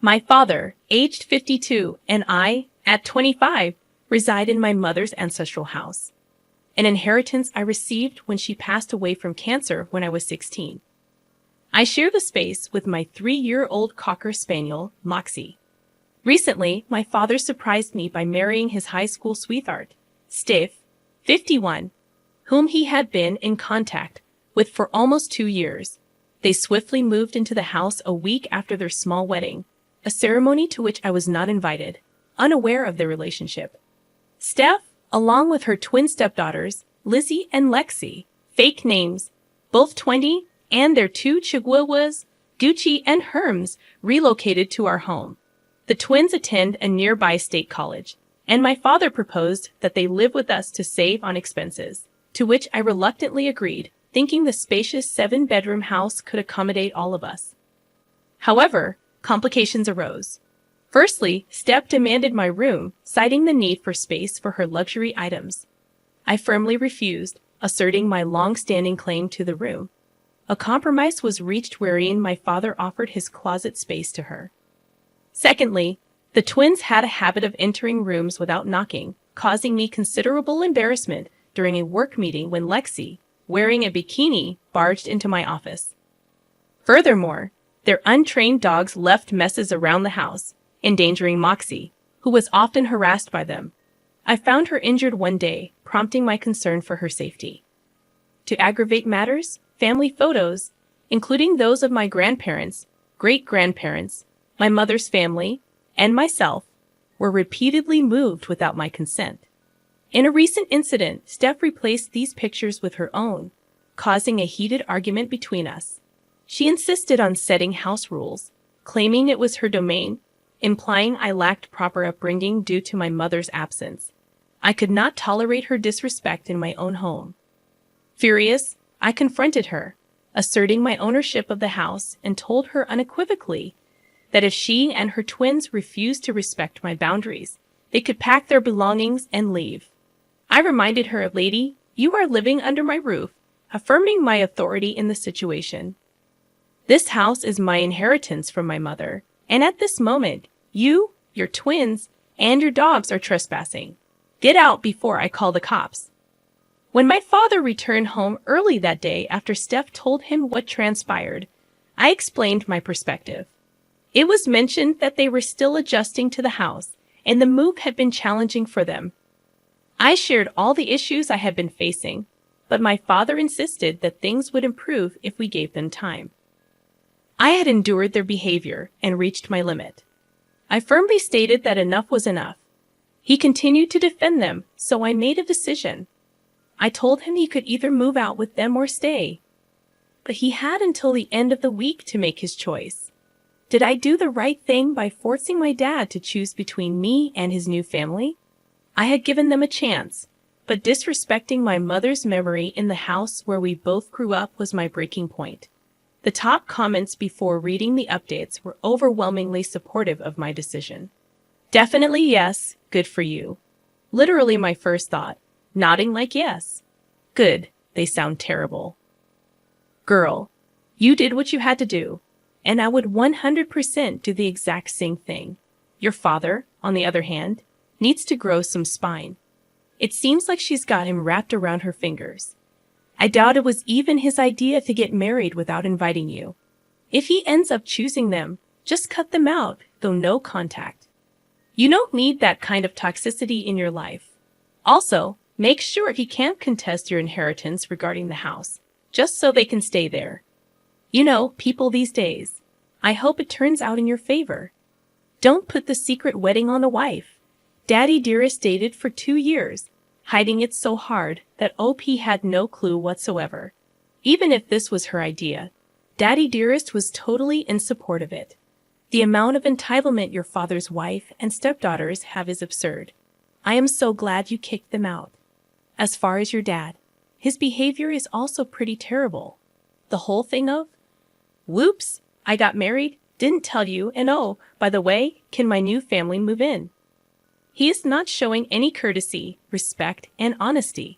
My father, aged 52, and I, at 25, reside in my mother's ancestral house, an inheritance I received when she passed away from cancer when I was 16. I share the space with my 3-year-old Cocker Spaniel, Moxie. Recently, my father surprised me by marrying his high school sweetheart, Steph, 51, whom he had been in contact with for almost 2 years. They swiftly moved into the house a week after their small wedding, a ceremony to which I was not invited, unaware of their relationship. Steph, along with her twin stepdaughters, Lizzie and Lexi, fake names, both 20, and their 2 chihuahuas, Gucci and Herms, relocated to our home. The twins attend a nearby state college, and my father proposed that they live with us to save on expenses, to which I reluctantly agreed, thinking the spacious 7-bedroom house could accommodate all of us. However, complications arose. Firstly, Steph demanded my room, citing the need for space for her luxury items. I firmly refused, asserting my long-standing claim to the room. A compromise was reached wherein my father offered his closet space to her. Secondly, the twins had a habit of entering rooms without knocking, causing me considerable embarrassment during a work meeting when Lexi, wearing a bikini, barged into my office. Furthermore, their untrained dogs left messes around the house, endangering Moxie, who was often harassed by them. I found her injured one day, prompting my concern for her safety. To aggravate matters, family photos, including those of my grandparents, great-grandparents, my mother's family, and myself, were repeatedly moved without my consent. In a recent incident, Steph replaced these pictures with her own, causing a heated argument between us. She insisted on setting house rules, claiming it was her domain, implying I lacked proper upbringing due to my mother's absence. I could not tolerate her disrespect in my own home. Furious, I confronted her, asserting my ownership of the house, and told her unequivocally that if she and her twins refused to respect my boundaries, they could pack their belongings and leave. I reminded her, "Lady, you are living under my roof," affirming my authority in the situation. "This house is my inheritance from my mother, and at this moment, you, your twins, and your dogs are trespassing. Get out before I call the cops." When my father returned home early that day after Steph told him what transpired, I explained my perspective. It was mentioned that they were still adjusting to the house, and the move had been challenging for them. I shared all the issues I had been facing, but my father insisted that things would improve if we gave them time. I had endured their behavior and reached my limit. I firmly stated that enough was enough. He continued to defend them, so I made a decision. I told him he could either move out with them or stay. But he had until the end of the week to make his choice. Did I do the right thing by forcing my dad to choose between me and his new family? I had given them a chance, but disrespecting my mother's memory in the house where we both grew up was my breaking point. The top comments before reading the updates were overwhelmingly supportive of my decision. "Definitely yes, good for you." Literally my first thought, nodding like yes. "Good, they sound terrible." "Girl, you did what you had to do, and I would 100% do the exact same thing. Your father, on the other hand, needs to grow some spine. It seems like she's got him wrapped around her fingers. I doubt it was even his idea to get married without inviting you. If he ends up choosing them, just cut them out, though no contact. You don't need that kind of toxicity in your life. Also, make sure he can't contest your inheritance regarding the house, just so they can stay there. You know, people these days. I hope it turns out in your favor. Don't put the secret wedding on the wife. Daddy Dearest dated for 2 years, hiding it so hard that OP had no clue whatsoever. Even if this was her idea, Daddy Dearest was totally in support of it. The amount of entitlement your father's wife and stepdaughters have is absurd. I am so glad you kicked them out. As far as your dad, his behavior is also pretty terrible. The whole thing of, "Whoops, I got married, didn't tell you, and oh, by the way, can my new family move in?" He is not showing any courtesy, respect, and honesty.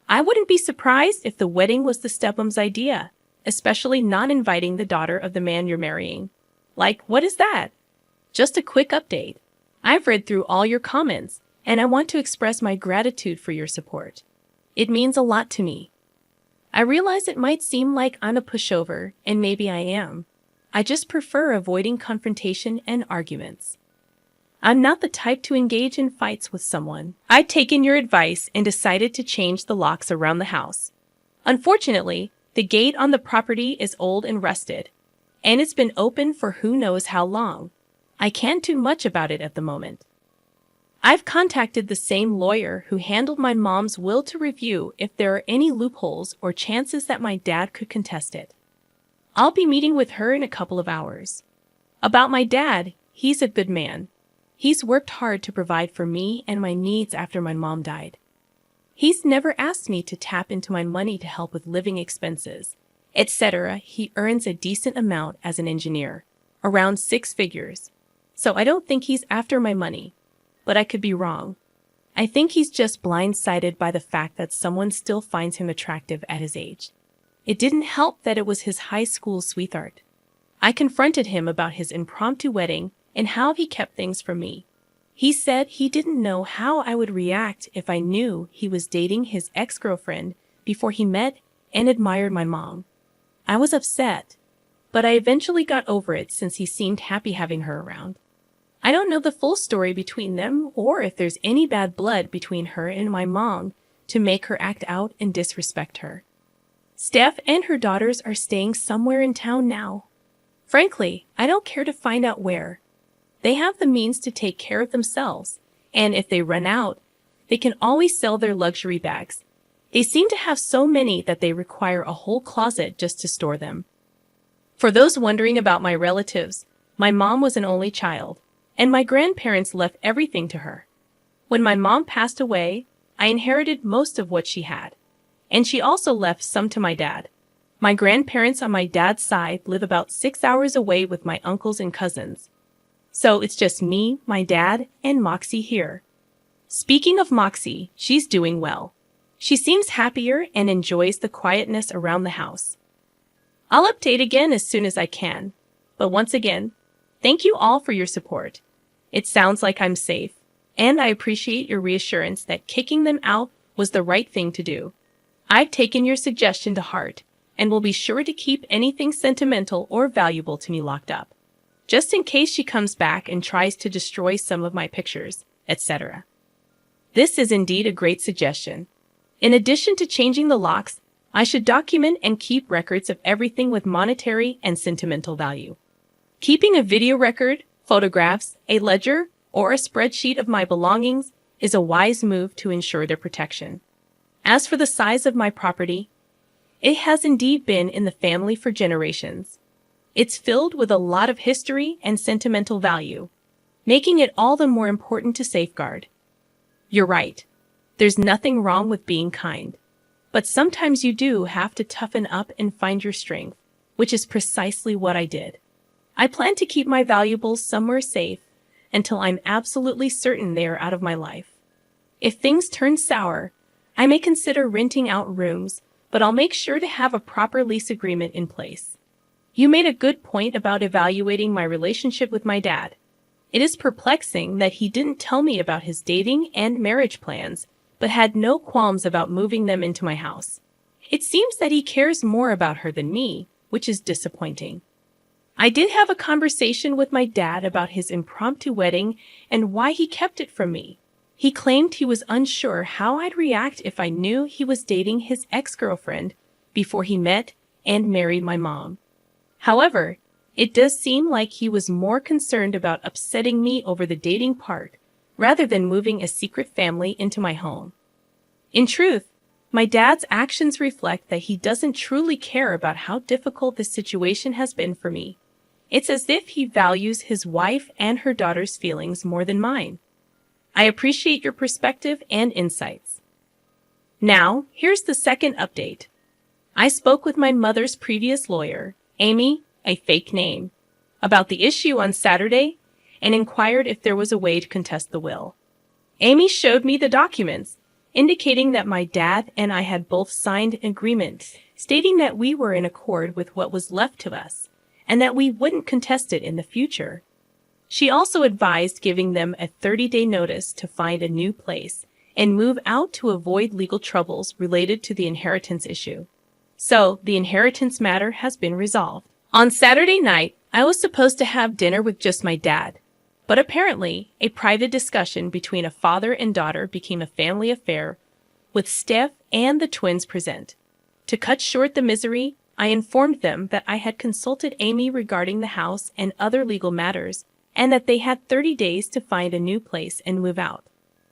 I wouldn't be surprised if the wedding was the stepmom's idea, especially not inviting the daughter of the man you're marrying. Like, what is that? Just a quick update. I've read through all your comments, and I want to express my gratitude for your support. It means a lot to me. I realize it might seem like I'm a pushover, and maybe I am. I just prefer avoiding confrontation and arguments. I'm not the type to engage in fights with someone. I'd taken your advice and decided to change the locks around the house. Unfortunately, the gate on the property is old and rusted, and it's been open for who knows how long. I can't do much about it at the moment. I've contacted the same lawyer who handled my mom's will to review if there are any loopholes or chances that my dad could contest it. I'll be meeting with her in a couple of hours. About my dad, he's a good man. He's worked hard to provide for me and my needs after my mom died. He's never asked me to tap into my money to help with living expenses, etc. He earns a decent amount as an engineer, around 6 figures. So I don't think he's after my money, but I could be wrong. I think he's just blindsided by the fact that someone still finds him attractive at his age. It didn't help that it was his high school sweetheart. I confronted him about his impromptu wedding and how he kept things from me. He said he didn't know how I would react if I knew he was dating his ex-girlfriend before he met and admired my mom. I was upset, but I eventually got over it since he seemed happy having her around. I don't know the full story between them or if there's any bad blood between her and my mom to make her act out and disrespect her. Steph and her daughters are staying somewhere in town now. Frankly, I don't care to find out where. They have the means to take care of themselves, and if they run out, they can always sell their luxury bags. They seem to have so many that they require a whole closet just to store them. For those wondering about my relatives, my mom was an only child, and my grandparents left everything to her. When my mom passed away, I inherited most of what she had, and she also left some to my dad. My grandparents on my dad's side live about 6 hours away with my uncles and cousins. So it's just me, my dad, and Moxie here. Speaking of Moxie, she's doing well. She seems happier and enjoys the quietness around the house. I'll update again as soon as I can. But once again, thank you all for your support. It sounds like I'm safe, and I appreciate your reassurance that kicking them out was the right thing to do. I've taken your suggestion to heart, and will be sure to keep anything sentimental or valuable to me locked up, just in case she comes back and tries to destroy some of my pictures, etc. This is indeed a great suggestion. In addition to changing the locks, I should document and keep records of everything with monetary and sentimental value. Keeping a video record, photographs, a ledger, or a spreadsheet of my belongings is a wise move to ensure their protection. As for the size of my property, it has indeed been in the family for generations. It's filled with a lot of history and sentimental value, making it all the more important to safeguard. You're right. There's nothing wrong with being kind. But sometimes you do have to toughen up and find your strength, which is precisely what I did. I plan to keep my valuables somewhere safe until I'm absolutely certain they are out of my life. If things turn sour, I may consider renting out rooms, but I'll make sure to have a proper lease agreement in place. You made a good point about evaluating my relationship with my dad. It is perplexing that he didn't tell me about his dating and marriage plans, but had no qualms about moving them into my house. It seems that he cares more about her than me, which is disappointing. I did have a conversation with my dad about his impromptu wedding and why he kept it from me. He claimed he was unsure how I'd react if I knew he was dating his ex-girlfriend before he met and married my mom. However, it does seem like he was more concerned about upsetting me over the dating part rather than moving a secret family into my home. In truth, my dad's actions reflect that he doesn't truly care about how difficult this situation has been for me. It's as if he values his wife and her daughter's feelings more than mine. I appreciate your perspective and insights. Now, here's the second update. I spoke with my mother's previous lawyer, Amy, a fake name, about the issue on Saturday and inquired if there was a way to contest the will. Amy showed me the documents, indicating that my dad and I had both signed an agreement stating that we were in accord with what was left to us and that we wouldn't contest it in the future. She also advised giving them a 30-day notice to find a new place and move out to avoid legal troubles related to the inheritance issue. So, the inheritance matter has been resolved. On Saturday night, I was supposed to have dinner with just my dad, but apparently, a private discussion between a father and daughter became a family affair, with Steph and the twins present. To cut short the misery, I informed them that I had consulted Amy regarding the house and other legal matters, and that they had 30 days to find a new place and move out.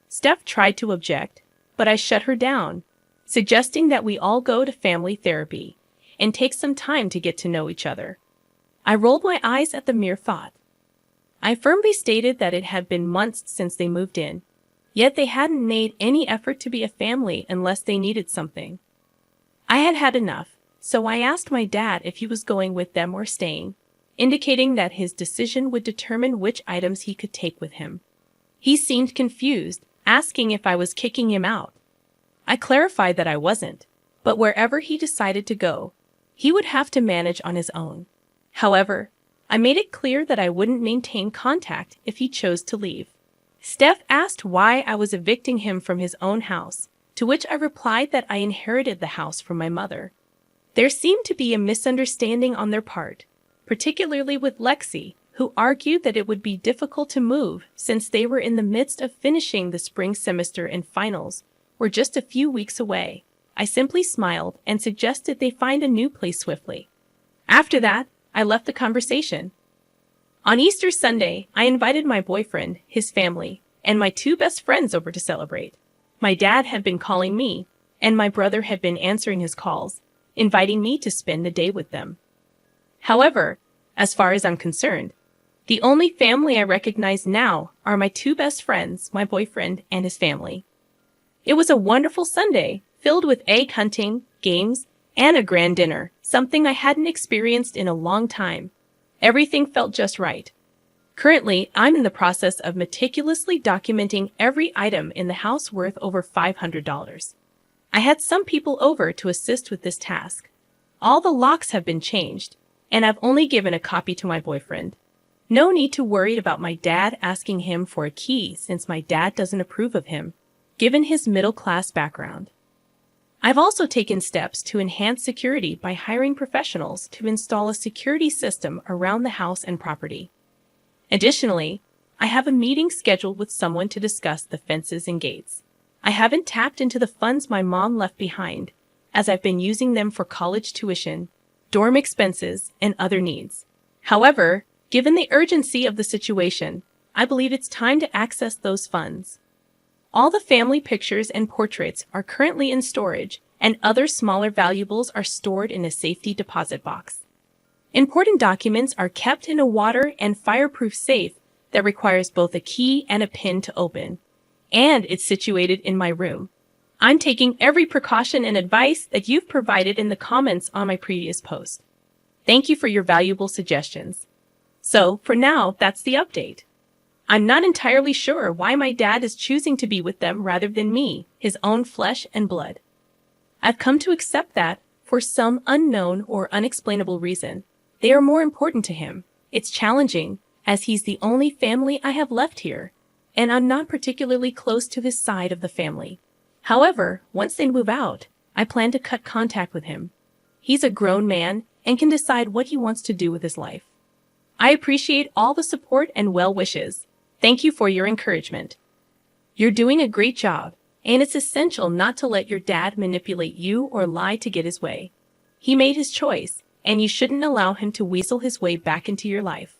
Steph tried to object, but I shut her down, suggesting that we all go to family therapy and take some time to get to know each other. I rolled my eyes at the mere thought. I firmly stated that it had been months since they moved in, yet they hadn't made any effort to be a family unless they needed something. I had had enough, so I asked my dad if he was going with them or staying, indicating that his decision would determine which items he could take with him. He seemed confused, asking if I was kicking him out. I clarified that I wasn't, but wherever he decided to go, he would have to manage on his own. However, I made it clear that I wouldn't maintain contact if he chose to leave. Steph asked why I was evicting him from his own house, to which I replied that I inherited the house from my mother. There seemed to be a misunderstanding on their part, particularly with Lexi, who argued that it would be difficult to move since they were in the midst of finishing the spring semester and finals were just a few weeks away. I simply smiled and suggested they find a new place swiftly. After that, I left the conversation. On Easter Sunday, I invited my boyfriend, his family, and my two best friends over to celebrate. My dad had been calling me, and my brother had been answering his calls, inviting me to spend the day with them. However, as far as I'm concerned, the only family I recognize now are my two best friends, my boyfriend, and his family. It was a wonderful Sunday, filled with egg hunting, games, and a grand dinner, something I hadn't experienced in a long time. Everything felt just right. Currently, I'm in the process of meticulously documenting every item in the house worth over $500. I had some people over to assist with this task. All the locks have been changed, and I've only given a copy to my boyfriend. No need to worry about my dad asking him for a key since my dad doesn't approve of him, given his middle-class background. I've also taken steps to enhance security by hiring professionals to install a security system around the house and property. Additionally, I have a meeting scheduled with someone to discuss the fences and gates. I haven't tapped into the funds my mom left behind, as I've been using them for college tuition, dorm expenses, and other needs. However, given the urgency of the situation, I believe it's time to access those funds. All the family pictures and portraits are currently in storage, and other smaller valuables are stored in a safety deposit box. Important documents are kept in a water and fireproof safe that requires both a key and a pin to open, and it's situated in my room. I'm taking every precaution and advice that you've provided in the comments on my previous post. Thank you for your valuable suggestions. So, for now, that's the update. I'm not entirely sure why my dad is choosing to be with them rather than me, his own flesh and blood. I've come to accept that, for some unknown or unexplainable reason, they are more important to him. It's challenging, as he's the only family I have left here, and I'm not particularly close to his side of the family. However, once they move out, I plan to cut contact with him. He's a grown man and can decide what he wants to do with his life. I appreciate all the support and well wishes. Thank you for your encouragement. You're doing a great job, and it's essential not to let your dad manipulate you or lie to get his way. He made his choice, and you shouldn't allow him to weasel his way back into your life.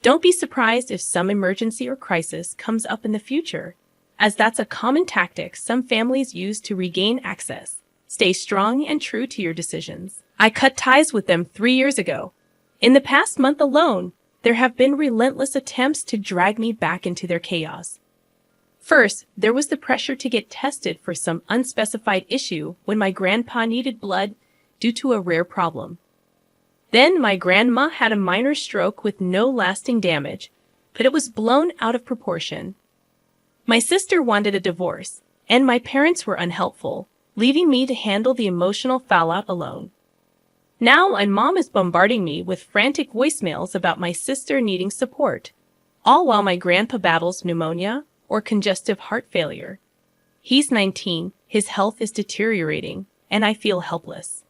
Don't be surprised if some emergency or crisis comes up in the future, as that's a common tactic some families use to regain access. Stay strong and true to your decisions. I cut ties with them 3 years ago. In the past month alone, there have been relentless attempts to drag me back into their chaos. First, there was the pressure to get tested for some unspecified issue when my grandpa needed blood due to a rare problem. Then my grandma had a minor stroke with no lasting damage, but it was blown out of proportion. My sister wanted a divorce, and my parents were unhelpful, leaving me to handle the emotional fallout alone. Now my mom is bombarding me with frantic voicemails about my sister needing support, all while my grandpa battles pneumonia or congestive heart failure. He's 19, his health is deteriorating, and I feel helpless.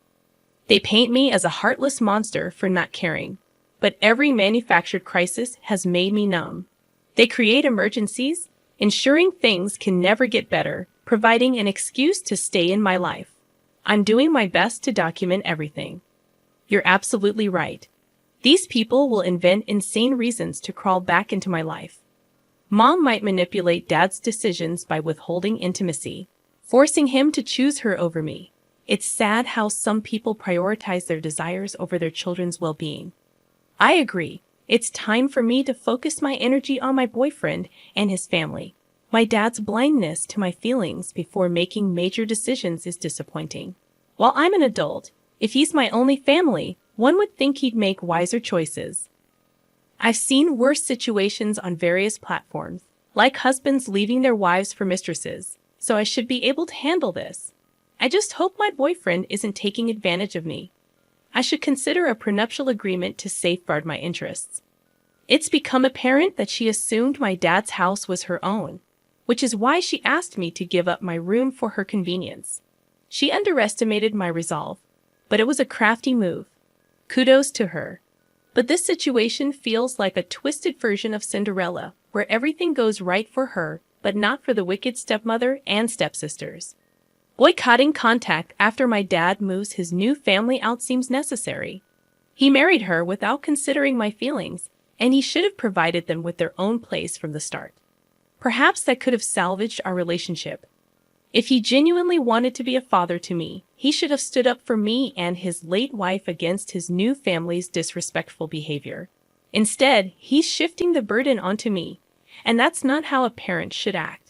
They paint me as a heartless monster for not caring, but every manufactured crisis has made me numb. They create emergencies, ensuring things can never get better, providing an excuse to stay in my life. I'm doing my best to document everything. You're absolutely right. These people will invent insane reasons to crawl back into my life. Mom might manipulate Dad's decisions by withholding intimacy, forcing him to choose her over me. It's sad how some people prioritize their desires over their children's well-being. I agree. It's time for me to focus my energy on my boyfriend and his family. My dad's blindness to my feelings before making major decisions is disappointing. While I'm an adult, if he's my only family, one would think he'd make wiser choices. I've seen worse situations on various platforms, like husbands leaving their wives for mistresses, so I should be able to handle this. I just hope my boyfriend isn't taking advantage of me. I should consider a prenuptial agreement to safeguard my interests. It's become apparent that she assumed my dad's house was her own, which is why she asked me to give up my room for her convenience. She underestimated my resolve, but it was a crafty move. Kudos to her. But this situation feels like a twisted version of Cinderella, where everything goes right for her, but not for the wicked stepmother and stepsisters. Boycotting contact after my dad moves his new family out seems necessary. He married her without considering my feelings, and he should have provided them with their own place from the start. Perhaps that could have salvaged our relationship. If he genuinely wanted to be a father to me, he should have stood up for me and his late wife against his new family's disrespectful behavior. Instead, he's shifting the burden onto me, and that's not how a parent should act.